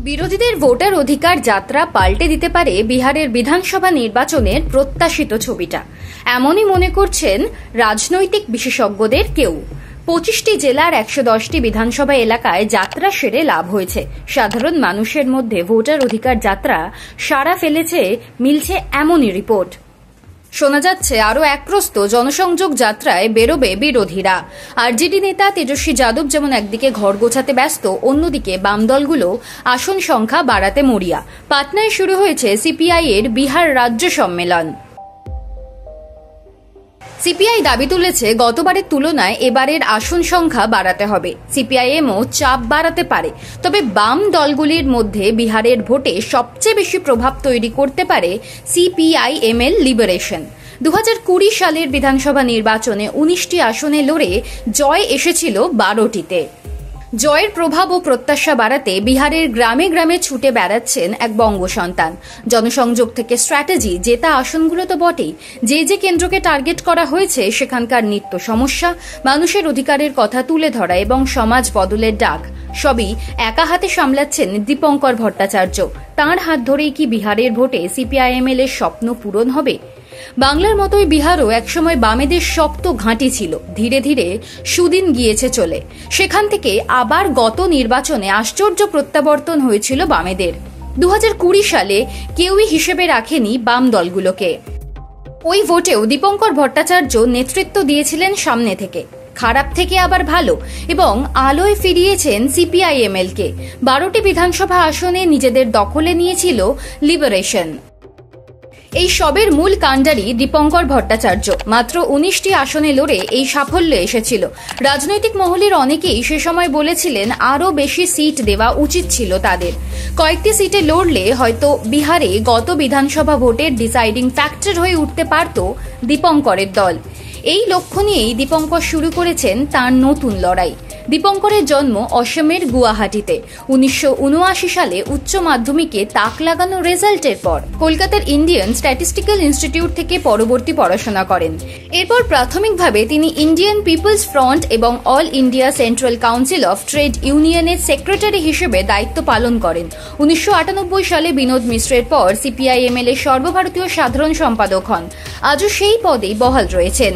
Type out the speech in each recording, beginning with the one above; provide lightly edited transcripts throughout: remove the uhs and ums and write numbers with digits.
বিরোধীদের ভোটার অধিকার যাত্রা পাল্টে দিতে পারে বিহারের বিধানসভা নির্বাচনের প্রত্যাশিত ছবিটা, এমনই মনে করছেন রাজনৈতিক বিশেষজ্ঞদের কেউ। 25টি জেলার 110টি বিধানসভা এলাকায় যাত্রা সেরে লাভ হয়েছে। সাধারণ মানুষের মধ্যে ভোটার অধিকার যাত্রা সাড়া ফেলেছে, মিলছে এমনই রিপোর্ট। শোনা যাচ্ছে আরও এক প্রস্ত জনসংযোগ যাত্রায় বেরোবে বিরোধীরা। আরজেডি নেতা তেজস্বী যাদব যেমন একদিকে ঘর গোছাতে ব্যস্ত, অন্যদিকে বাম দলগুলো আসন সংখ্যা বাড়াতে মরিয়া। পাটনায় শুরু হয়েছে সিপিআই এর বিহার রাজ্য সম্মেলন। সিপিআই দাবি তুলেছে গতবারের তুলনায় এবারের আসন সংখ্যা বাড়াতে হবে। সিপিআইএমও চাপ বাড়াতে পারে, তবে বাম দলগুলির মধ্যে বিহারের ভোটে সবচেয়ে বেশি প্রভাব তৈরি করতে পারে সিপিআইএমএল লিবারেশন। 2020 সালের বিধানসভা নির্বাচনে 19টি আসনে লড়ে জয় এসেছিল 12টিতে। জয়ের প্রভাব ও প্রত্যাশা বাড়াতে বিহারের গ্রামে গ্রামে ছুটে বেড়াচ্ছেন এক বঙ্গ সন্তান। জনসংযোগ থেকে স্ট্র্যাটেজি, জেতা আসনগুলো তো বটেই, যে কেন্দ্রকে টার্গেট করা হয়েছে সেখানকার নিত্য সমস্যা, মানুষের অধিকারের কথা তুলে ধরা এবং সমাজ বদলের ডাক সবই একা হাতে সামলাচ্ছেন দীপঙ্কর ভট্টাচার্য। তাঁর হাত ধরেই কি বিহারের ভোটে সিপিআইএমএল এর স্বপ্ন পূরণ হবে? বাংলার মতোই বিহারও একসময় বামেদের শক্ত ঘাঁটি ছিল, ধীরে ধীরে সুদিন গিয়েছে চলে। সেখান থেকে আবার গত নির্বাচনে আশ্চর্য প্রত্যাবর্তন হয়েছিল বামেদের। 2020 সালে কেউই হিসেবে রাখেনি বাম দলগুলোকে। ওই ভোটেও দীপঙ্কর ভট্টাচার্য নেতৃত্ব দিয়েছিলেন সামনে থেকে, খারাপ থেকে আবার ভালো, এবং আলোয় ফিরিয়েছেন সিপিআইএমএলকে। 12টি বিধানসভা আসনে নিজেদের দখলে নিয়েছিল লিবারেশন। এই সবের মূল কাণ্ডারি দীপঙ্কর ভট্টাচার্য। মাত্র 19টি আসনে লড়ে এই সাফল্য এসেছিল। রাজনৈতিক মহলের অনেকেই সে সময় বলেছিলেন আরও বেশি সিট দেওয়া উচিত ছিল তাদের। কয়েকটি সিটে লড়লে হয়তো বিহারে গত বিধানসভা ভোটের ডিসাইডিং ফ্যাক্টর হয়ে উঠতে পারত দীপঙ্করের দল। এই লক্ষ্য নিয়েই দীপঙ্কর শুরু করেছেন তাঁর নতুন লড়াই। দীপঙ্করের জন্ম অসমের গুয়াহাটিতে। 1979 সালে উচ্চ মাধ্যমিকে তাক লাগানো রেজাল্টের পর কলকাতার ইন্ডিয়ান স্ট্যাটিস্টিক্যাল ইনস্টিটিউট থেকে পরবর্তী পড়াশোনা করেন। এরপর প্রাথমিকভাবে তিনি ইন্ডিয়ান পিপলস ফ্রন্ট এবং all India central council of trade ইউনিয়নের সেক্রেটারি হিসেবে দায়িত্ব পালন করেন। 1998 সালে বিনোদ মিশ্রের পর সিপিআইএমএল এর সর্বভারতীয় সাধারণ সম্পাদক হন। আজও সেই পদেই বহাল রয়েছেন।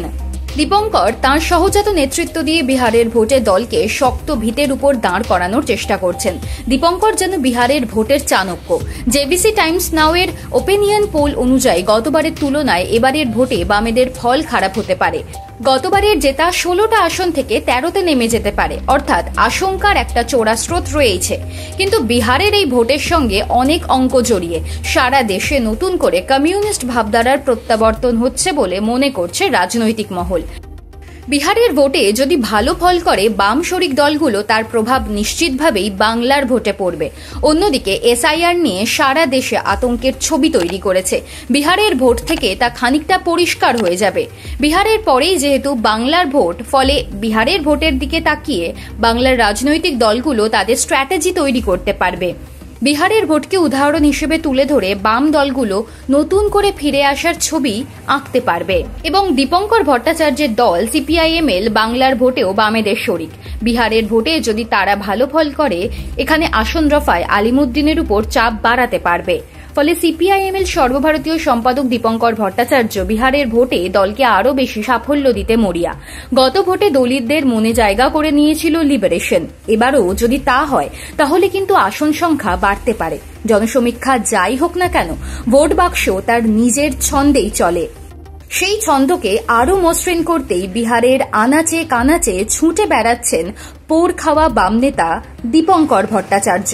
দীপঙ্কর তাঁর সহজাত নেতৃত্ব দিয়ে বিহারের ভোটে দলকে শক্ত ভিতের উপর দাঁড় করানোর চেষ্টা করছেন। দীপঙ্কর যেন বিহারের ভোটের চাণক্য। জেবিসি টাইমস নাও এর ওপিনিয়ন পোল অনুযায়ী গতবারের তুলনায় এবারের ভোটে বামেদের ফল খারাপ হতে পারে। গতবারের জেতা 16টা আসন থেকে 13তে নেমে যেতে পারে, অর্থাৎ আশঙ্কার একটা চোরা স্রোত রয়েছে। কিন্তু বিহারের এই ভোটের সঙ্গে অনেক অঙ্ক জড়িয়ে। সারা দেশে নতুন করে কমিউনিস্ট ভাবধারার প্রত্যাবর্তন হচ্ছে বলে মনে করছে রাজনৈতিক মহল। বিহারের ভোটে যদি ভালো ফল করে বাম শরিক দলগুলো, তার প্রভাব নিশ্চিতভাবেই বাংলার ভোটে পড়বে। অন্যদিকে এসআইআর নিয়ে সারা দেশে আতঙ্কের ছবি তৈরি করেছে। বিহারের ভোট থেকে তা খানিকটা পরিষ্কার হয়ে যাবে। বিহারের পরেই যেহেতু বাংলার ভোট, ফলে বিহারের ভোটের দিকে তাকিয়ে বাংলার রাজনৈতিক দলগুলো তাদের স্ট্র্যাটেজি তৈরি করতে পারবে। বিহারের ভোটকে উদাহরণ হিসেবে তুলে ধরে বাম দলগুলো নতুন করে ফিরে আসার ছবি আঁকতে পারবে। এবং দীপঙ্কর ভট্টাচার্যের দল সিপিআইএমএল বাংলার ভোটেও বামেদের শরিক। বিহারের ভোটে যদি তারা ভালো ফল করে, এখানে আসন রফায় আলিমুদ্দিনের উপর চাপ বাড়াতে পারবে। ফলে সিপিআইএমএল সর্বভারতীয় সম্পাদক দীপঙ্কর ভট্টাচার্য বিহারের ভোটে দলকে আরও বেশি সাফল্য দিতে মরিয়া। গত ভোটে দলিতদের মনে জায়গা করে নিয়েছিল লিবারেশন। এবারও যদি তা হয়, তাহলে কিন্তু আসন সংখ্যা বাড়তে পারে। জনসমীক্ষা যাই হোক না কেন, ভোট বাক্স তার নিজের ছন্দেই চলে। সেই ছন্দকে আরও মসৃণ করতেই বিহারের আনাচে কানাচে ছুটে বেড়াচ্ছেন পোড় খাওয়া বাম নেতা দীপঙ্কর ভট্টাচার্য।